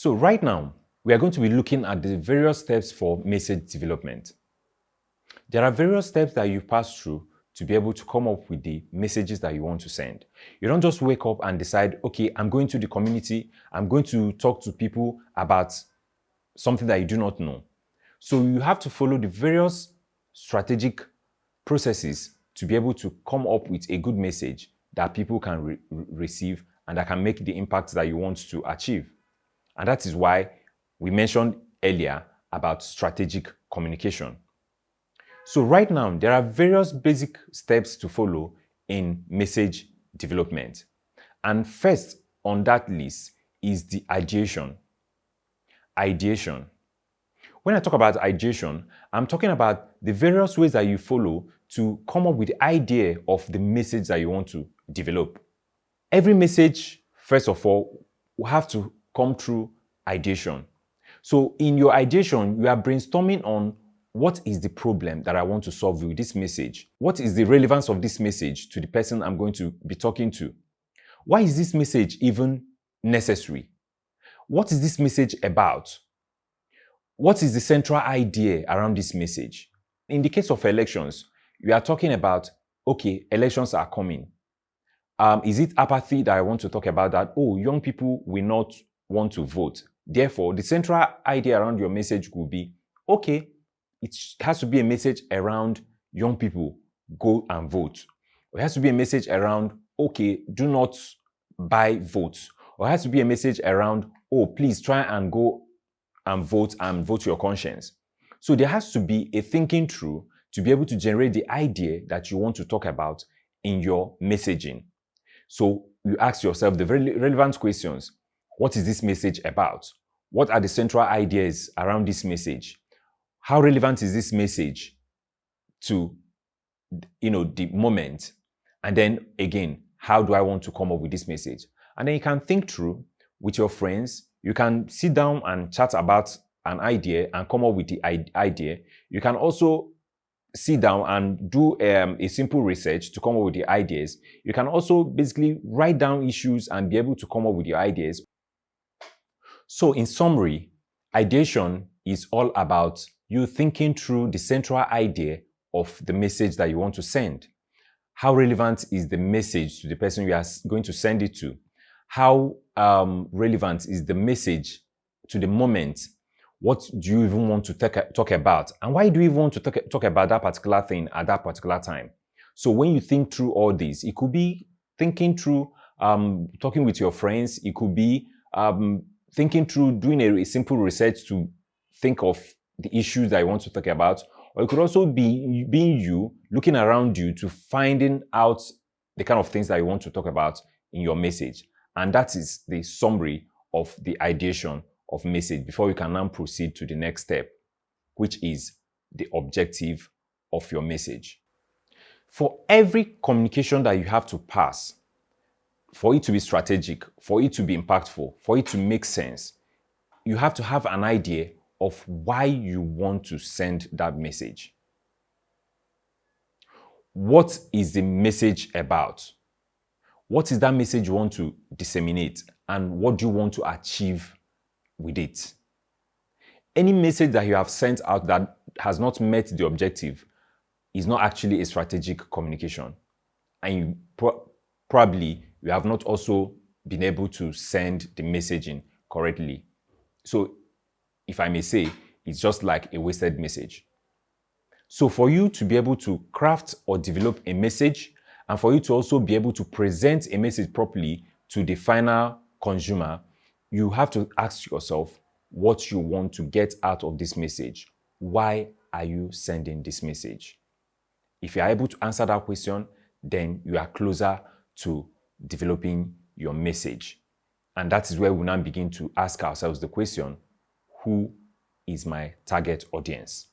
So right now, we are going to be looking at the various steps for message development. There are various steps that you pass through to be able to come up with the messages that you want to send. You don't just wake up and decide, okay, I'm going to the community, I'm going to talk to people about something that you do not know. So you have to follow the various strategic processes to be able to come up with a good message that people can receive and that can make the impact that you want to achieve. And that is why we mentioned earlier about strategic communication. So right now, there are various basic steps to follow in message development. And first on that list is the ideation. Ideation. When I talk about ideation, I'm talking about the various ways that you follow to come up with the idea of the message that you want to develop. Every message, first of all, will have to come through ideation. So in your ideation, you are brainstorming on what is the problem that I want to solve with this message? What is the relevance of this message to the person I'm going to be talking to? Why is this message even necessary? What is this message about? What is the central idea around this message? In the case of elections, we are talking about, okay, elections are coming. Is it apathy that I want to talk about that, oh, young people will not want to vote? Therefore, the central idea around your message will be, okay, it has to be a message around young people, go and vote. Or it has to be a message around, okay, do not buy votes. Or it has to be a message around, oh, please try and go and vote your conscience. So there has to be a thinking through to be able to generate the idea that you want to talk about in your messaging. So you ask yourself the very relevant questions. What is this message about? What are the central ideas around this message? How relevant is this message to, the moment? And then again, how do I want to come up with this message? And then you can think through with your friends. You can sit down and chat about an idea and come up with the idea. You can also sit down and do a simple research to come up with the ideas. You can also basically write down issues and be able to come up with your ideas. So in summary, ideation is all about you thinking through the central idea of the message that you want to send. How relevant is the message to the person you are going to send it to? How relevant is the message to the moment? What do you even want to talk about? And why do you even want to talk about that particular thing at that particular time? So when you think through all this, it could be thinking through talking with your friends. It could be thinking through doing a simple research to think of the issues that you want to talk about. Or it could also be being you, looking around you to finding out the kind of things that you want to talk about in your message. And that is the summary of the ideation of message before you can now proceed to the next step, which is the objective of your message. For every communication that you have to pass, for it to be strategic, for it to be impactful, for it to make sense, you have to have an idea of why you want to send that message. What is the message about? What is that message you want to disseminate? And what do you want to achieve with it? Any message that you have sent out that has not met the objective is not actually a strategic communication. And probably you have not also been able to send the messaging correctly. So if I may say, it's just like a wasted message. So for you to be able to craft or develop a message, and for you to also be able to present a message properly to the final consumer, you have to ask yourself what you want to get out of this message. Why are you sending this message? If you are able to answer that question, then you are closer to developing your message. And that is where we now begin to ask ourselves the question, who is my target audience?